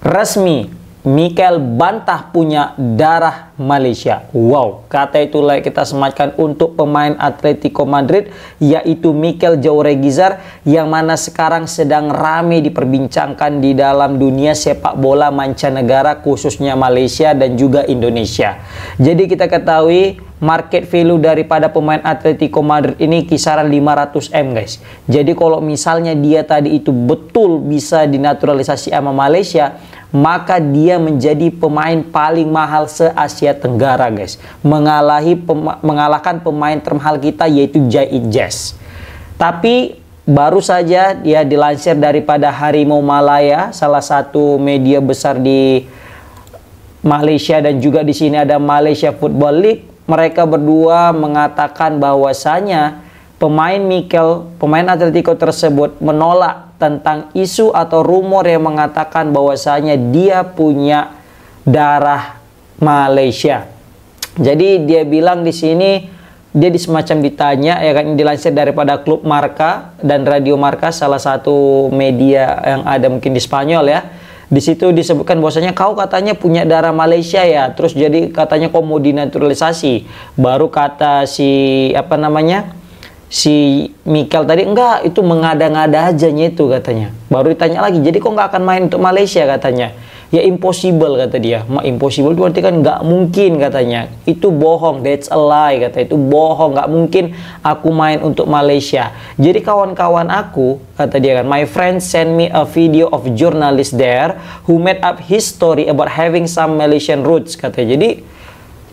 Resmi, Mikel bantah punya darah Malaysia. Wow, kata itulah kita sematkan untuk pemain Atletico Madrid, yaitu Mikel Jauregizar, yang mana sekarang sedang ramai diperbincangkan di dalam dunia sepak bola mancanegara, khususnya Malaysia dan juga Indonesia. Jadi kita ketahui market value daripada pemain Atletico Madrid ini kisaran 500M guys. Jadi kalau misalnya dia tadi itu betul bisa dinaturalisasi sama Malaysia, maka dia menjadi pemain paling mahal se-Asia Tenggara guys, mengalahkan pemain termahal kita, yaitu Jait Jazz. Tapi baru saja dia dilansir daripada Harimau Malaya, salah satu media besar di Malaysia, dan juga di sini ada Malaysia Football League. Mereka berdua mengatakan bahwasanya pemain Atletico tersebut menolak tentang isu atau rumor yang mengatakan bahwasanya dia punya darah Malaysia. Jadi dia bilang di sini, dia semacam ditanya, ya kan, dilansir daripada klub Marca dan Radio Marca, salah satu media yang ada mungkin di Spanyol ya. Di situ disebutkan bahwasanya kau katanya punya darah Malaysia ya, terus jadi katanya kau mau dinaturalisasi. Baru kata si si Mikel tadi, enggak, itu mengada-ngada aja itu katanya. Baru ditanya lagi, jadi kok nggak akan main untuk Malaysia katanya. Ya impossible kata dia. Impossible itu berarti kan nggak mungkin katanya. Itu bohong, that's a lie kata. Itu bohong, nggak mungkin aku main untuk Malaysia. Jadi kawan-kawan aku, kata dia kan, my friend sent me a video of journalist there who made up his story about having some Malaysian roots katanya. Jadi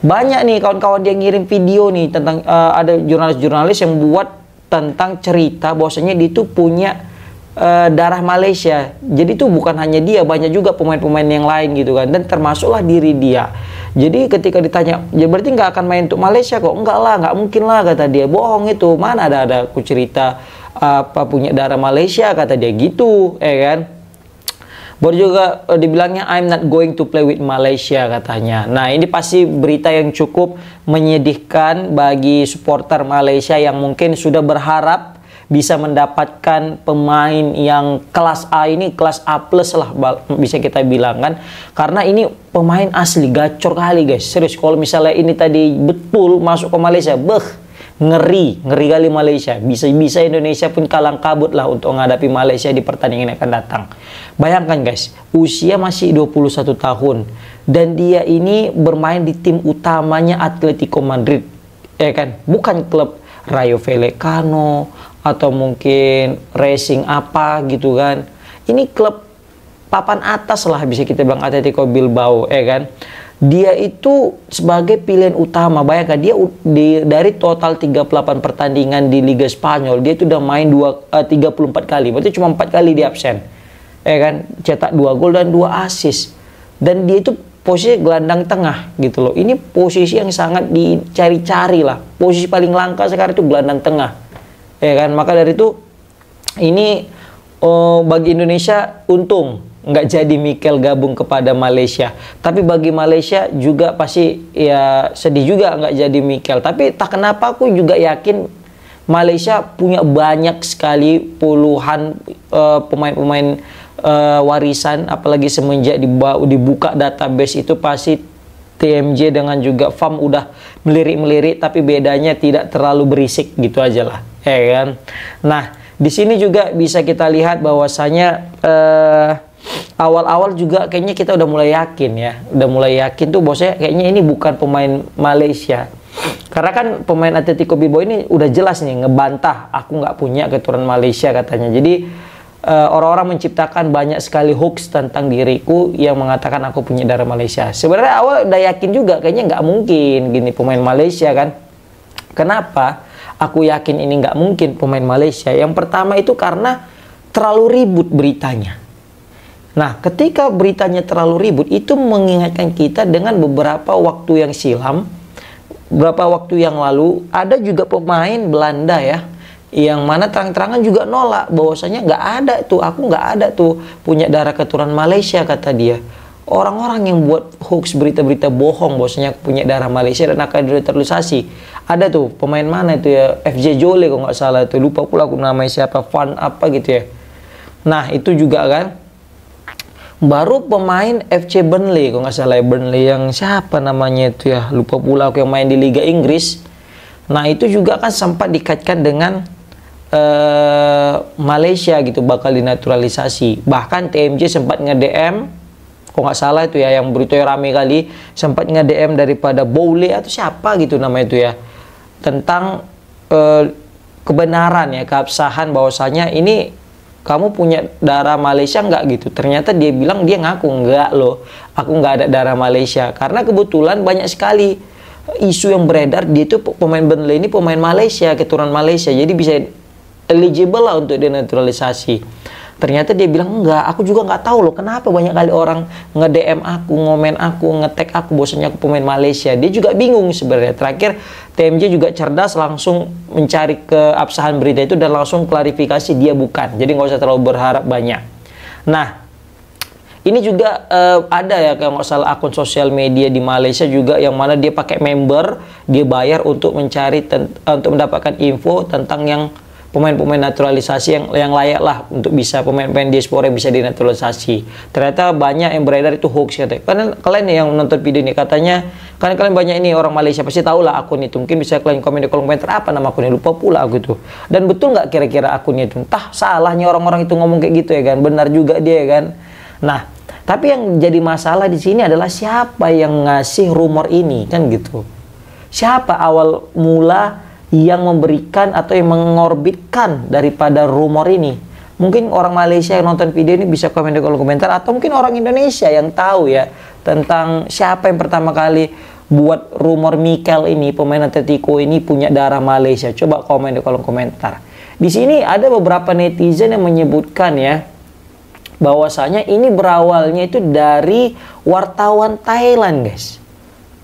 banyak nih kawan-kawan dia ngirim video nih tentang ada jurnalis-jurnalis yang buat tentang cerita bahwasanya dia itu punya darah Malaysia. Jadi itu bukan hanya dia, banyak juga pemain-pemain yang lain gitu kan, dan termasuklah diri dia. Jadi ketika ditanya, ya berarti nggak akan main untuk Malaysia kok? Enggak lah, nggak mungkin lah kata dia, bohong itu, mana ada aku cerita apa punya darah Malaysia kata dia gitu, kan. Baru juga dibilangnya I'm not going to play with Malaysia katanya. Nah ini pasti berita yang cukup menyedihkan bagi supporter Malaysia yang mungkin sudah berharap bisa mendapatkan pemain yang kelas A ini, kelas A plus lah bisa kita bilang kan. Karena ini pemain asli, gacor kali guys. Serius, kalau misalnya ini tadi betul masuk ke Malaysia, ngeri kali Malaysia. Bisa Indonesia pun kalang kabut lah untuk menghadapi Malaysia di pertandingan yang akan datang. Bayangkan guys, usia masih 21 tahun. Dan dia ini bermain di tim utamanya Atletico Madrid, ya kan? Bukan klub Rayo Vallecano atau mungkin Racing apa gitu kan. Ini klub papan atas lah bisa kita bilang, Atletico Bilbao, ya kan. Dia itu sebagai pilihan utama. Bayangkan dia dari total 38 pertandingan di Liga Spanyol, dia itu udah main 34 kali. Berarti cuma 4 kali dia absen, ya kan. Cetak 2 gol dan 2 assist. Dan dia itu posisi gelandang tengah gitu loh. Ini posisi yang sangat dicari-cari lah. Posisi paling langka sekarang itu gelandang tengah, ya kan. Maka dari itu ini bagi Indonesia untung nggak jadi Mikel gabung kepada Malaysia. Tapi bagi Malaysia juga pasti ya sedih juga nggak jadi Mikel. Tapi tak kenapa aku juga yakin Malaysia punya banyak sekali puluhan pemain-pemain warisan, apalagi semenjak dibuka database itu pasti TMJ dengan juga FAM udah melirik-melirik, tapi bedanya tidak terlalu berisik gitu aja lah, ya kan. Nah di sini juga bisa kita lihat bahwasanya awal-awal juga kayaknya kita udah mulai yakin tuh bosnya kayaknya ini bukan pemain Malaysia. Karena kan pemain Atletico Bilbao ini udah jelas nih ngebantah, aku nggak punya keturunan Malaysia katanya. Jadi orang-orang menciptakan banyak sekali hoax tentang diriku yang mengatakan aku punya darah Malaysia. Sebenarnya awal udah yakin juga kayaknya nggak mungkin gini pemain Malaysia kan. Kenapa aku yakin ini nggak mungkin pemain Malaysia? Yang pertama itu karena terlalu ribut beritanya. Nah, ketika beritanya terlalu ribut, itu mengingatkan kita dengan beberapa waktu yang silam, beberapa waktu yang lalu, ada juga pemain Belanda ya, yang mana terang-terangan juga nolak, bahwasanya nggak ada tuh, aku nggak ada tuh punya darah keturunan Malaysia, kata dia. Orang-orang yang buat hoax, berita-berita bohong, bahwasanya punya darah Malaysia dan akan dinaturalisasi. Ada tuh, pemain mana itu ya, FJ Jole kalau nggak salah, itu lupa pula aku namanya siapa, Van apa gitu ya. Nah, itu juga kan, baru pemain FC Burnley, kalau nggak salah Burnley yang siapa namanya itu ya, lupa pula aku, yang main di Liga Inggris. Nah itu juga kan sempat dikaitkan dengan Malaysia gitu, bakal dinaturalisasi. Bahkan TMJ sempat nge-DM, kok nggak salah itu ya, yang beritanya rame kali, sempat nge-DM daripada Bowley atau siapa gitu namanya itu ya, tentang kebenaran ya, keabsahan bahwasanya ini kamu punya darah Malaysia nggak gitu. Ternyata dia bilang, dia ngaku, nggak loh, aku nggak ada darah Malaysia. Karena kebetulan banyak sekali isu yang beredar, dia itu pemain Burnley ini pemain Malaysia, keturunan Malaysia, jadi bisa eligible lah untuk denaturalisasi. Ternyata dia bilang enggak, aku juga nggak tahu loh kenapa banyak kali orang nge-DM aku, ngomen aku, nge-tag aku bahwasanya aku pemain Malaysia. Dia juga bingung sebenarnya. Terakhir TMJ juga cerdas, langsung mencari keabsahan berita itu dan langsung klarifikasi dia bukan. Jadi nggak usah terlalu berharap banyak. Nah, ini juga ada ya kalau nggak salah akun sosial media di Malaysia juga yang mana dia pakai member, dia bayar untuk mencari untuk mendapatkan info tentang yang pemain-pemain naturalisasi yang layak lah untuk bisa pemain-pemain diaspora bisa dinaturalisasi. Ternyata banyak yang beredar itu hoax katanya. Karena kalian yang nonton video ini katanya, kan kalian banyak ini orang Malaysia pasti tahu lah akun itu. Mungkin bisa kalian komen di kolom komentar apa nama akunnya, lupa pula aku itu. Dan betul nggak kira-kira akunnya itu? Entah salahnya orang-orang itu ngomong kayak gitu ya kan, benar juga dia ya kan. Nah, tapi yang jadi masalah di sini adalah siapa yang ngasih rumor ini kan gitu. Siapa awal mula yang memberikan atau yang mengorbitkan daripada rumor ini? Mungkin orang Malaysia yang nonton video ini bisa komen di kolom komentar, atau mungkin orang Indonesia yang tahu ya tentang siapa yang pertama kali buat rumor Mikel ini, pemain Atletico ini punya darah Malaysia. Coba komen di kolom komentar. Di sini ada beberapa netizen yang menyebutkan ya bahwasanya ini berawalnya itu dari wartawan Thailand, guys.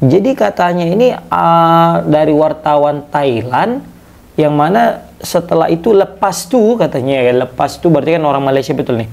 Jadi katanya ini dari wartawan Thailand, yang mana setelah itu lepas tuh katanya ya, lepas tuh berarti kan orang Malaysia betul nih.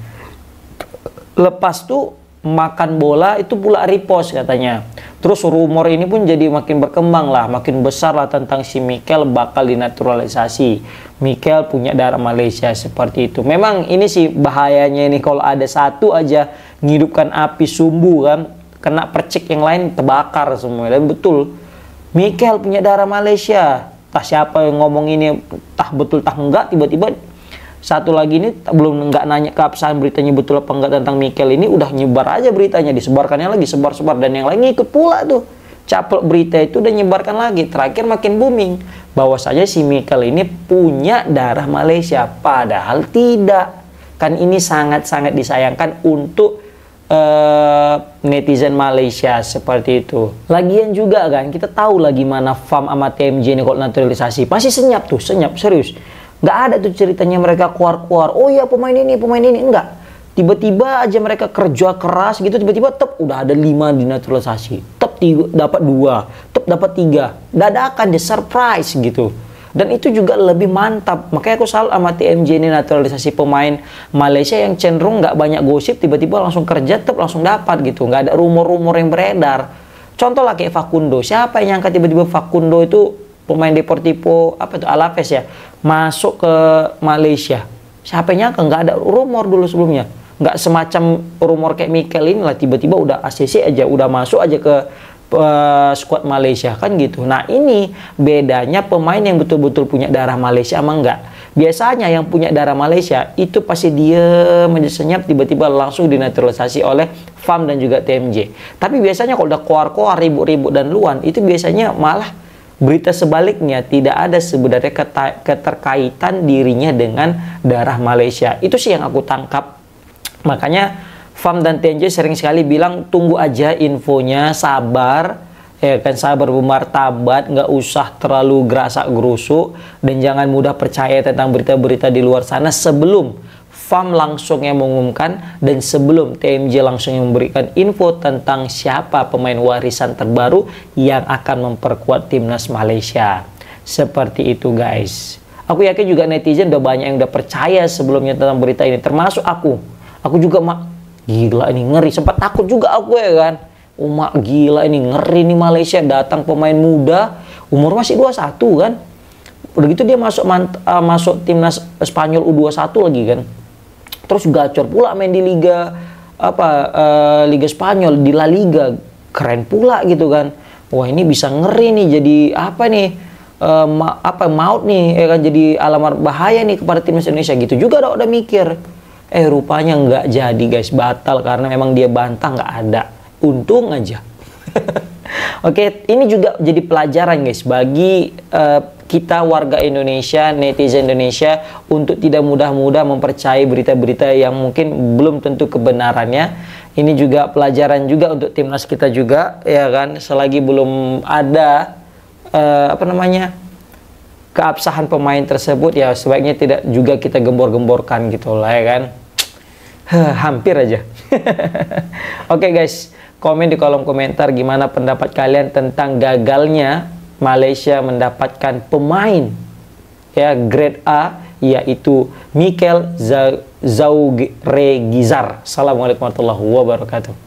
Lepas tuh makan bola itu pula repost katanya. Terus rumor ini pun jadi makin berkembang lah, makin besar lah tentang si Mikel bakal dinaturalisasi. Mikel punya darah Malaysia seperti itu. Memang ini sih bahayanya ini kalau ada satu aja ngidupkan api sumbu kan, kena percik yang lain terbakar semua. Dan betul, Mikel punya darah Malaysia. Tah siapa yang ngomong ini, tah betul tah enggak, tiba-tiba satu lagi ini belum nggak nanya keabsahan beritanya betul apa enggak tentang Mikel ini, udah nyebar aja beritanya, disebarkannya lagi, sebar-sebar, dan yang lain ikut pula tuh. Caplok berita itu dan nyebarkan lagi. Terakhir makin booming bahwasanya si Mikel ini punya darah Malaysia, padahal tidak. Kan ini sangat-sangat disayangkan untuk netizen Malaysia seperti itu. Lagian juga kan kita tahu lah gimana FAM sama TMJ ini kalau naturalisasi pasti senyap tuh, senyap serius. Nggak ada tuh ceritanya mereka keluar-keluar, oh ya pemain ini, enggak. Tiba-tiba aja mereka kerja keras gitu, tiba-tiba tep udah ada 5 dinaturalisasi, tep dapat 2, tep dapat 3, dadakan deh, surprise gitu. Dan itu juga lebih mantap. Makanya aku salut sama TMJ ini naturalisasi pemain Malaysia yang cenderung nggak banyak gosip, tiba-tiba langsung kerja, tep langsung dapat gitu. Nggak ada rumor-rumor yang beredar. Contoh lah kayak Facundo. Siapa yang nyangka tiba-tiba Facundo itu pemain Deportivo apa itu Alaves ya masuk ke Malaysia? Siapa yang nyangka? Nggak ada rumor dulu sebelumnya. Nggak semacam rumor kayak Mikel ini lah, tiba-tiba udah ACC aja, udah masuk aja ke squad Malaysia kan gitu. Nah ini bedanya pemain yang betul-betul punya darah Malaysia sama enggak. Biasanya yang punya darah Malaysia itu pasti dia senyap, tiba-tiba langsung dinaturalisasi oleh FAM dan juga TMJ. Tapi biasanya kalau udah keluar-keluar ribut-ribut dan luan, itu biasanya malah berita sebaliknya, tidak ada sebenarnya keterkaitan dirinya dengan darah Malaysia. Itu sih yang aku tangkap. Makanya FAM dan TMJ sering sekali bilang tunggu aja infonya, sabar ya kan, sabar bermartabat, nggak usah terlalu gerasak gerusuk, dan jangan mudah percaya tentang berita-berita di luar sana sebelum FAM langsung yang mengumumkan dan sebelum TMJ langsung yang memberikan info tentang siapa pemain warisan terbaru yang akan memperkuat timnas Malaysia. Seperti itu guys. Aku yakin juga netizen udah banyak yang udah percaya sebelumnya tentang berita ini, termasuk aku. Aku juga gila ini ngeri, sempat takut juga aku ya kan. Gila ini ngeri nih, Malaysia datang pemain muda umur masih 21 kan. Udah gitu dia masuk timnas Spanyol U21 lagi kan. Terus gacor pula main di Liga Liga Spanyol, di La Liga, keren pula gitu kan. Wah, ini bisa ngeri nih, jadi apa nih, maut nih, ya kan, jadi alamat bahaya nih kepada timnas Indonesia gitu juga udah mikir. Rupanya nggak jadi guys, batal karena memang dia bantah nggak ada. Untung aja. Oke, ini juga jadi pelajaran guys bagi kita warga Indonesia, netizen Indonesia, untuk tidak mudah-mudah mempercayai berita-berita yang mungkin belum tentu kebenarannya. Ini juga pelajaran juga untuk timnas kita juga, ya kan. Selagi belum ada keabsahan pemain tersebut, ya sebaiknya tidak juga kita gembor-gemborkan gitu lah, ya kan. Hampir aja. Oke guys, komen di kolom komentar gimana pendapat kalian tentang gagalnya Malaysia mendapatkan pemain ya grade A, yaitu Mikel Zauregizar. Assalamualaikum warahmatullahi wabarakatuh.